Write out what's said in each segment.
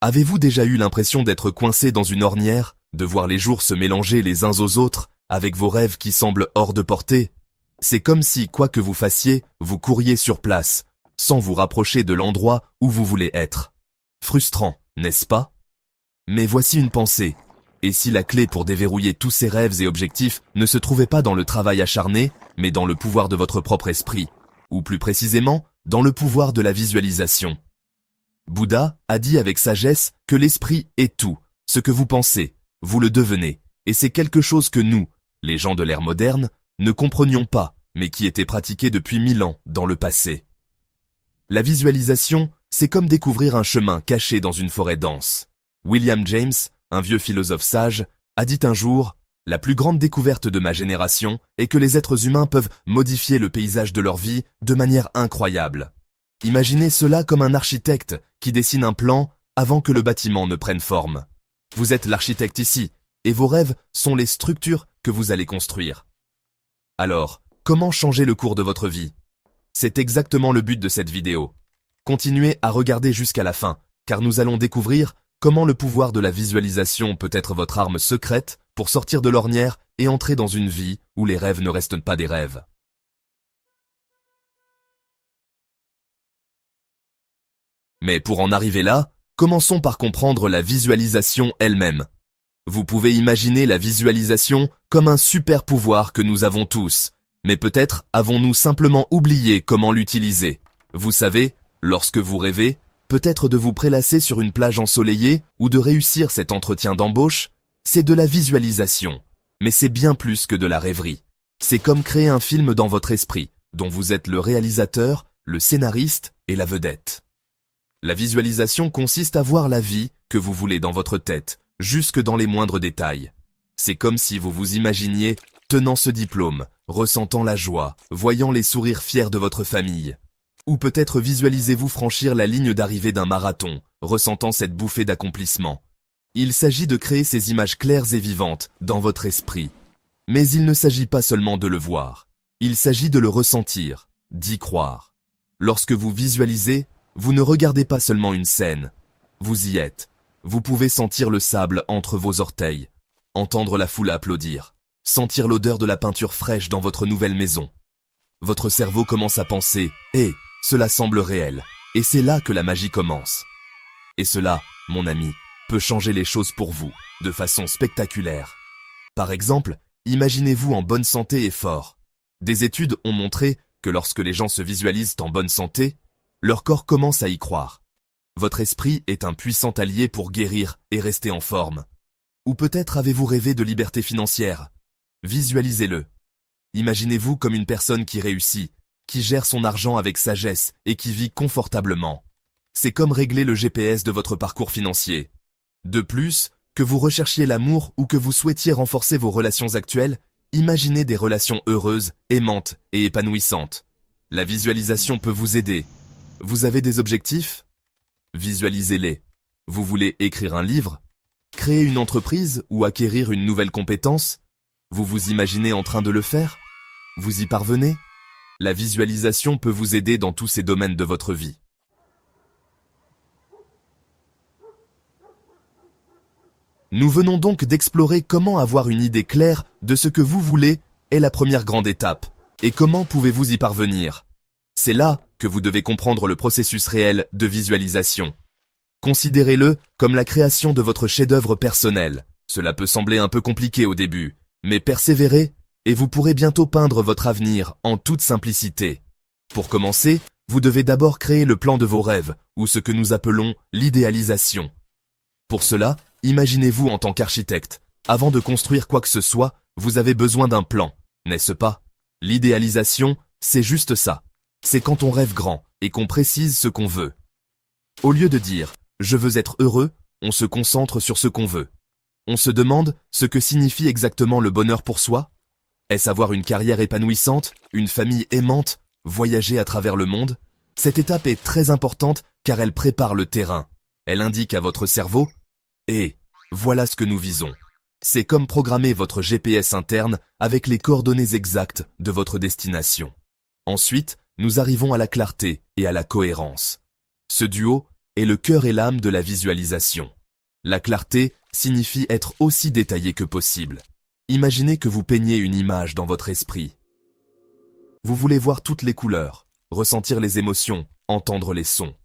Avez-vous déjà eu l'impression d'être coincé dans une ornière, de voir les jours se mélanger les uns aux autres, avec vos rêves qui semblent hors de portée? C'est comme si, quoi que vous fassiez, vous couriez sur place, sans vous rapprocher de l'endroit où vous voulez être. Frustrant, n'est-ce pas? Mais voici une pensée. Et si la clé pour déverrouiller tous ces rêves et objectifs ne se trouvait pas dans le travail acharné, mais dans le pouvoir de votre propre esprit, ou plus précisément, dans le pouvoir de la visualisation? Bouddha a dit avec sagesse que l'esprit est tout. Ce que vous pensez, vous le devenez. Et c'est quelque chose que nous, les gens de l'ère moderne, ne comprenions pas, mais qui était pratiqué depuis 1000 ans dans le passé. La visualisation, c'est comme découvrir un chemin caché dans une forêt dense. William James, un vieux philosophe sage, a dit un jour « La plus grande découverte de ma génération est que les êtres humains peuvent modifier le paysage de leur vie de manière incroyable. » Imaginez cela comme un architecte qui dessine un plan avant que le bâtiment ne prenne forme. Vous êtes l'architecte ici, et vos rêves sont les structures que vous allez construire. Alors, comment changer le cours de votre vie? C'est exactement le but de cette vidéo. Continuez à regarder jusqu'à la fin, car nous allons découvrir comment le pouvoir de la visualisation peut être votre arme secrète pour sortir de l'ornière et entrer dans une vie où les rêves ne restent pas des rêves. Mais pour en arriver là, commençons par comprendre la visualisation elle-même. Vous pouvez imaginer la visualisation comme un super pouvoir que nous avons tous, mais peut-être avons-nous simplement oublié comment l'utiliser. Vous savez, lorsque vous rêvez, peut-être de vous prélasser sur une plage ensoleillée ou de réussir cet entretien d'embauche, c'est de la visualisation. Mais c'est bien plus que de la rêverie. C'est comme créer un film dans votre esprit, dont vous êtes le réalisateur, le scénariste et la vedette. La visualisation consiste à voir la vie que vous voulez dans votre tête, jusque dans les moindres détails. C'est comme si vous vous imaginiez tenant ce diplôme, ressentant la joie, voyant les sourires fiers de votre famille. Ou peut-être visualisez-vous franchir la ligne d'arrivée d'un marathon, ressentant cette bouffée d'accomplissement. Il s'agit de créer ces images claires et vivantes dans votre esprit. Mais il ne s'agit pas seulement de le voir. Il s'agit de le ressentir, d'y croire. Lorsque vous visualisez, vous ne regardez pas seulement une scène. Vous y êtes. Vous pouvez sentir le sable entre vos orteils, entendre la foule applaudir, sentir l'odeur de la peinture fraîche dans votre nouvelle maison. Votre cerveau commence à penser « Eh, cela semble réel ». Et c'est là que la magie commence. Et cela, mon ami, peut changer les choses pour vous, de façon spectaculaire. Par exemple, imaginez-vous en bonne santé et fort. Des études ont montré que lorsque les gens se visualisent en bonne santé, leur corps commence à y croire. Votre esprit est un puissant allié pour guérir et rester en forme. Ou peut-être avez-vous rêvé de liberté financière. Visualisez-le. Imaginez-vous comme une personne qui réussit, qui gère son argent avec sagesse et qui vit confortablement. C'est comme régler le GPS de votre parcours financier. De plus, que vous recherchiez l'amour ou que vous souhaitiez renforcer vos relations actuelles, imaginez des relations heureuses, aimantes et épanouissantes. La visualisation peut vous aider. Vous avez des objectifs? Visualisez-les. Vous voulez écrire un livre? Créer une entreprise ou acquérir une nouvelle compétence? Vous vous imaginez en train de le faire? Vous y parvenez? La visualisation peut vous aider dans tous ces domaines de votre vie. Nous venons donc d'explorer comment avoir une idée claire de ce que vous voulez est la première grande étape, et comment pouvez-vous y parvenir. C'est là que vous devez comprendre le processus réel de visualisation. Considérez-le comme la création de votre chef-d'œuvre personnel. Cela peut sembler un peu compliqué au début, mais persévérez et vous pourrez bientôt peindre votre avenir en toute simplicité. Pour commencer, vous devez d'abord créer le plan de vos rêves, ou ce que nous appelons l'idéalisation. Pour cela, imaginez-vous en tant qu'architecte. Avant de construire quoi que ce soit, vous avez besoin d'un plan, n'est-ce pas? L'idéalisation, c'est juste ça. C'est quand on rêve grand et qu'on précise ce qu'on veut. Au lieu de dire « je veux être heureux », on se concentre sur ce qu'on veut. On se demande ce que signifie exactement le bonheur pour soi. Est-ce avoir une carrière épanouissante, une famille aimante, voyager à travers le monde? Cette étape est très importante car elle prépare le terrain. Elle indique à votre cerveau « Et voilà ce que nous visons ». C'est comme programmer votre GPS interne avec les coordonnées exactes de votre destination. Ensuite, nous arrivons à la clarté et à la cohérence. Ce duo, est le cœur et l'âme de la visualisation. La clarté signifie être aussi détaillé que possible. Imaginez que vous peignez une image dans votre esprit. Vous voulez voir toutes les couleurs, ressentir les émotions, entendre les sons.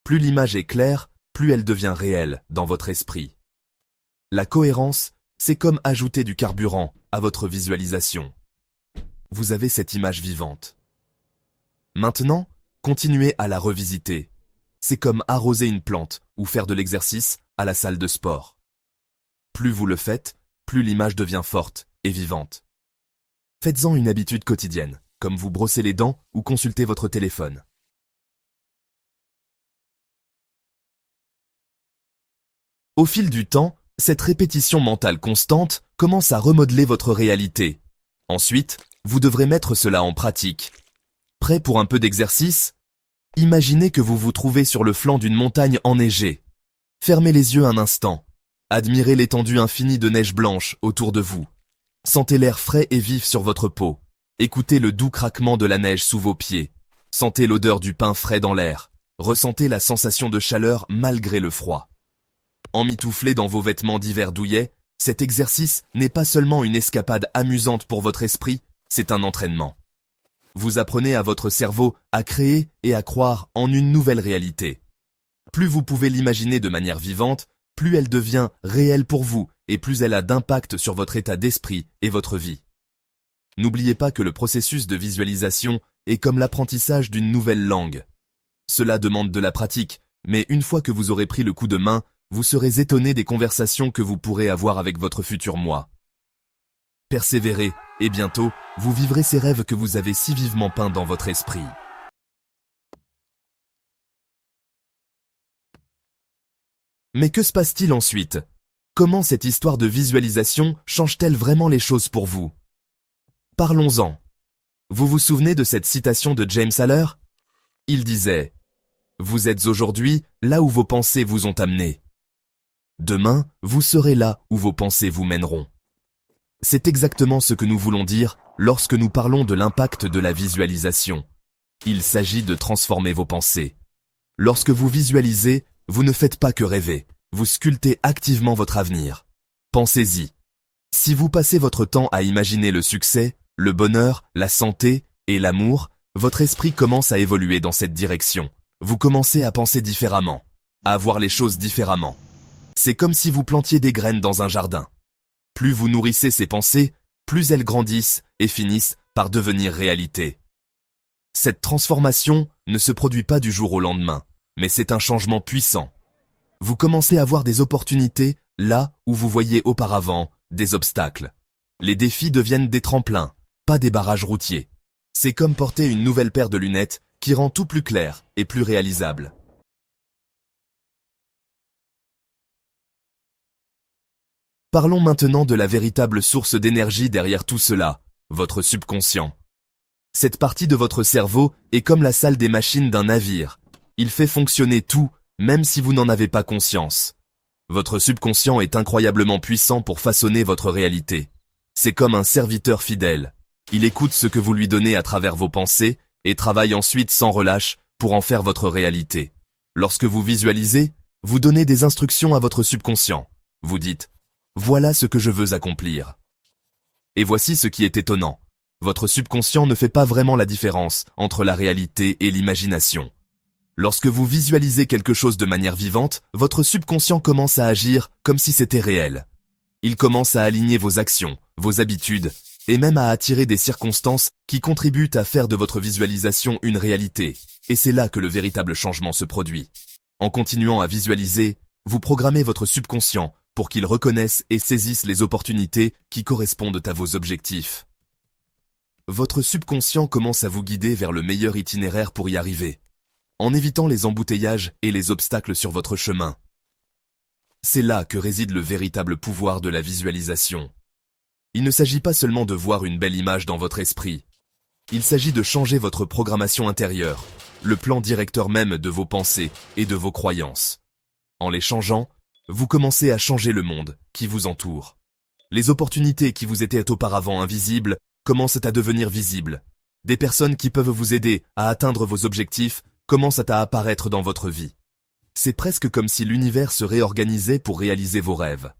Plus l'image est claire, plus elle devient réelle dans votre esprit. La cohérence, c'est comme ajouter du carburant à votre visualisation. Vous avez cette image vivante. Maintenant, continuez à la revisiter. C'est comme arroser une plante ou faire de l'exercice à la salle de sport. Plus vous le faites, plus l'image devient forte et vivante. Faites-en une habitude quotidienne, comme vous brosser les dents ou consulter votre téléphone. Au fil du temps, cette répétition mentale constante commence à remodeler votre réalité. Ensuite, vous devrez mettre cela en pratique. Prêt pour un peu d'exercice? Imaginez que vous vous trouvez sur le flanc d'une montagne enneigée. Fermez les yeux un instant. Admirez l'étendue infinie de neige blanche autour de vous. Sentez l'air frais et vif sur votre peau. Écoutez le doux craquement de la neige sous vos pieds. Sentez l'odeur du pain frais dans l'air. Ressentez la sensation de chaleur malgré le froid. Emmitouflé dans vos vêtements d'hiver douillets, cet exercice n'est pas seulement une escapade amusante pour votre esprit, c'est un entraînement. Vous apprenez à votre cerveau à créer et à croire en une nouvelle réalité. Plus vous pouvez l'imaginer de manière vivante, plus elle devient réelle pour vous et plus elle a d'impact sur votre état d'esprit et votre vie. N'oubliez pas que le processus de visualisation est comme l'apprentissage d'une nouvelle langue. Cela demande de la pratique, mais une fois que vous aurez pris le coup de main, vous serez étonné des conversations que vous pourrez avoir avec votre futur moi. Persévérez, et bientôt, vous vivrez ces rêves que vous avez si vivement peints dans votre esprit. Mais que se passe-t-il ensuite? Comment cette histoire de visualisation change-t-elle vraiment les choses pour vous? Parlons-en. Vous vous souvenez de cette citation de James Allen? Il disait « Vous êtes aujourd'hui là où vos pensées vous ont amené. Demain, vous serez là où vos pensées vous mèneront. » C'est exactement ce que nous voulons dire lorsque nous parlons de l'impact de la visualisation. Il s'agit de transformer vos pensées. Lorsque vous visualisez, vous ne faites pas que rêver, vous sculptez activement votre avenir. Pensez-y. Si vous passez votre temps à imaginer le succès, le bonheur, la santé et l'amour, votre esprit commence à évoluer dans cette direction. Vous commencez à penser différemment, à voir les choses différemment. C'est comme si vous plantiez des graines dans un jardin. Plus vous nourrissez ces pensées, plus elles grandissent et finissent par devenir réalité. Cette transformation ne se produit pas du jour au lendemain, mais c'est un changement puissant. Vous commencez à voir des opportunités là où vous voyiez auparavant des obstacles. Les défis deviennent des tremplins, pas des barrages routiers. C'est comme porter une nouvelle paire de lunettes qui rend tout plus clair et plus réalisable. Parlons maintenant de la véritable source d'énergie derrière tout cela, votre subconscient. Cette partie de votre cerveau est comme la salle des machines d'un navire. Il fait fonctionner tout, même si vous n'en avez pas conscience. Votre subconscient est incroyablement puissant pour façonner votre réalité. C'est comme un serviteur fidèle. Il écoute ce que vous lui donnez à travers vos pensées et travaille ensuite sans relâche pour en faire votre réalité. Lorsque vous visualisez, vous donnez des instructions à votre subconscient. Vous dites « Voilà ce que je veux accomplir ». Et voici ce qui est étonnant. Votre subconscient ne fait pas vraiment la différence entre la réalité et l'imagination. Lorsque vous visualisez quelque chose de manière vivante, votre subconscient commence à agir comme si c'était réel. Il commence à aligner vos actions, vos habitudes, et même à attirer des circonstances qui contribuent à faire de votre visualisation une réalité. Et c'est là que le véritable changement se produit. En continuant à visualiser, vous programmez votre subconscient pour qu'il reconnaisse et saisisse les opportunités qui correspondent à vos objectifs. Votre subconscient commence à vous guider vers le meilleur itinéraire pour y arriver, en évitant les embouteillages et les obstacles sur votre chemin. C'est là que réside le véritable pouvoir de la visualisation. Il ne s'agit pas seulement de voir une belle image dans votre esprit. Il s'agit de changer votre programmation intérieure, le plan directeur même de vos pensées et de vos croyances. En les changeant, vous commencez à changer le monde qui vous entoure. Les opportunités qui vous étaient auparavant invisibles commencent à devenir visibles. Des personnes qui peuvent vous aider à atteindre vos objectifs commencent à apparaître dans votre vie. C'est presque comme si l'univers se réorganisait pour réaliser vos rêves.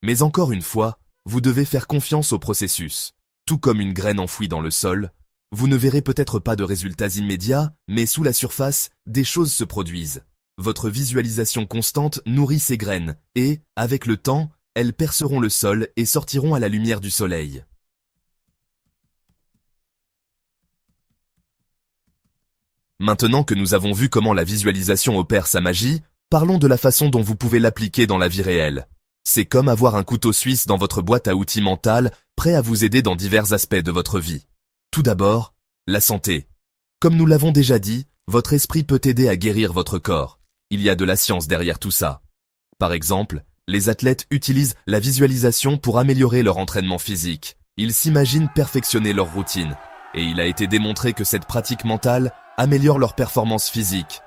Mais encore une fois, vous devez faire confiance au processus. Tout comme une graine enfouie dans le sol, vous ne verrez peut-être pas de résultats immédiats, mais sous la surface, des choses se produisent. Votre visualisation constante nourrit ces graines, et, avec le temps, elles perceront le sol et sortiront à la lumière du soleil. Maintenant que nous avons vu comment la visualisation opère sa magie, parlons de la façon dont vous pouvez l'appliquer dans la vie réelle. C'est comme avoir un couteau suisse dans votre boîte à outils mentale, prêt à vous aider dans divers aspects de votre vie. Tout d'abord, la santé. Comme nous l'avons déjà dit, votre esprit peut aider à guérir votre corps. Il y a de la science derrière tout ça. Par exemple, les athlètes utilisent la visualisation pour améliorer leur entraînement physique. Ils s'imaginent perfectionner leur routine. Et il a été démontré que cette pratique mentale améliore leur performance physique.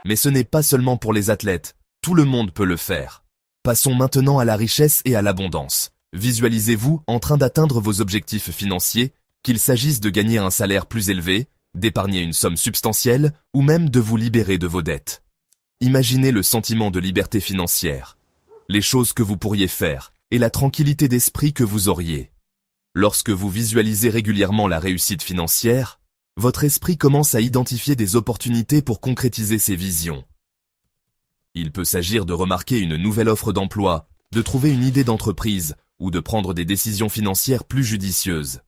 Mais ce n'est pas seulement pour les athlètes, tout le monde peut le faire. Passons maintenant à la richesse et à l'abondance. Visualisez-vous en train d'atteindre vos objectifs financiers, qu'il s'agisse de gagner un salaire plus élevé, d'épargner une somme substantielle ou même de vous libérer de vos dettes. Imaginez le sentiment de liberté financière, les choses que vous pourriez faire et la tranquillité d'esprit que vous auriez. Lorsque vous visualisez régulièrement la réussite financière, votre esprit commence à identifier des opportunités pour concrétiser ses visions. Il peut s'agir de remarquer une nouvelle offre d'emploi, de trouver une idée d'entreprise ou de prendre des décisions financières plus judicieuses.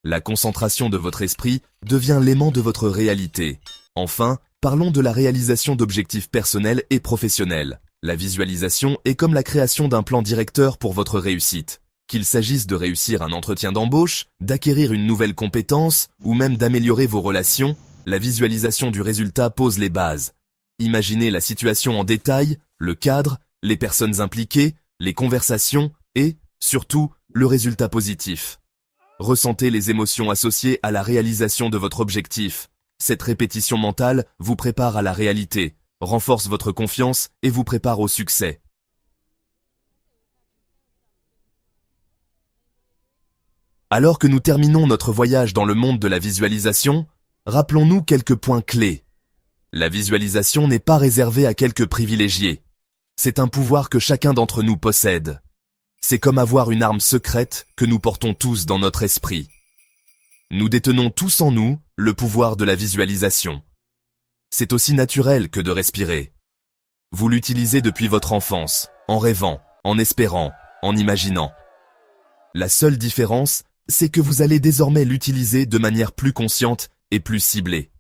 La concentration de votre esprit devient l'aimant de votre réalité. Enfin, parlons de la réalisation d'objectifs personnels et professionnels. La visualisation est comme la création d'un plan directeur pour votre réussite. Qu'il s'agisse de réussir un entretien d'embauche, d'acquérir une nouvelle compétence ou même d'améliorer vos relations, la visualisation du résultat pose les bases. Imaginez la situation en détail, le cadre, les personnes impliquées, les conversations et, surtout, le résultat positif. Ressentez les émotions associées à la réalisation de votre objectif. Cette répétition mentale vous prépare à la réalité, renforce votre confiance et vous prépare au succès. Alors que nous terminons notre voyage dans le monde de la visualisation, rappelons-nous quelques points clés. La visualisation n'est pas réservée à quelques privilégiés. C'est un pouvoir que chacun d'entre nous possède. C'est comme avoir une arme secrète que nous portons tous dans notre esprit. Nous détenons tous en nous le pouvoir de la visualisation. C'est aussi naturel que de respirer. Vous l'utilisez depuis votre enfance, en rêvant, en espérant, en imaginant. La seule différence, c'est que vous allez désormais l'utiliser de manière plus consciente et plus ciblée.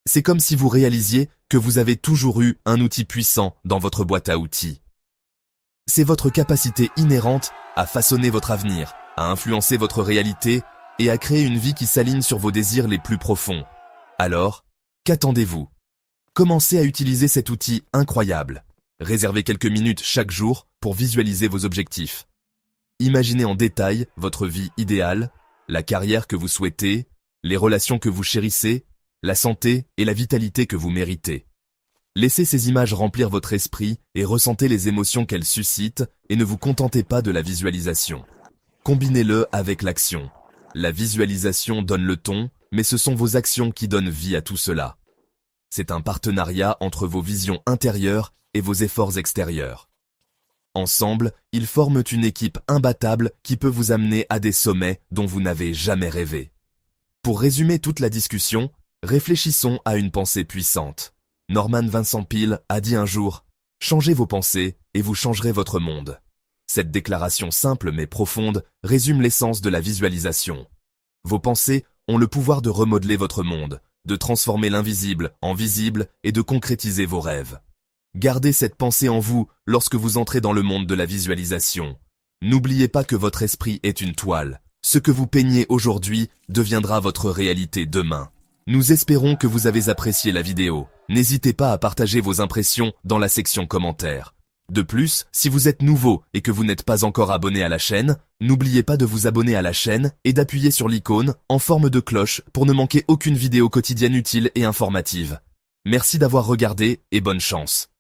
C'est comme si vous réalisiez que vous avez toujours eu un outil puissant dans votre boîte à outils. C'est votre capacité inhérente à façonner votre avenir, à influencer votre réalité et à créer une vie qui s'aligne sur vos désirs les plus profonds. Alors, qu'attendez-vous? Commencez à utiliser cet outil incroyable. Réservez quelques minutes chaque jour pour visualiser vos objectifs. Imaginez en détail votre vie idéale, la carrière que vous souhaitez, les relations que vous chérissez, la santé et la vitalité que vous méritez. Laissez ces images remplir votre esprit et ressentez les émotions qu'elles suscitent et ne vous contentez pas de la visualisation. Combinez-le avec l'action. La visualisation donne le ton, mais ce sont vos actions qui donnent vie à tout cela. C'est un partenariat entre vos visions intérieures et vos efforts extérieurs. Ensemble, ils forment une équipe imbattable qui peut vous amener à des sommets dont vous n'avez jamais rêvé. Pour résumer toute la discussion, réfléchissons à une pensée puissante. Norman Vincent Peale a dit un jour « Changez vos pensées et vous changerez votre monde ». Cette déclaration simple mais profonde résume l'essence de la visualisation. Vos pensées ont le pouvoir de remodeler votre monde, de transformer l'invisible en visible et de concrétiser vos rêves. Gardez cette pensée en vous lorsque vous entrez dans le monde de la visualisation. N'oubliez pas que votre esprit est une toile. Ce que vous peignez aujourd'hui deviendra votre réalité demain. Nous espérons que vous avez apprécié la vidéo. N'hésitez pas à partager vos impressions dans la section commentaires. De plus, si vous êtes nouveau et que vous n'êtes pas encore abonné à la chaîne, n'oubliez pas de vous abonner à la chaîne et d'appuyer sur l'icône en forme de cloche pour ne manquer aucune vidéo quotidienne utile et informative. Merci d'avoir regardé et bonne chance.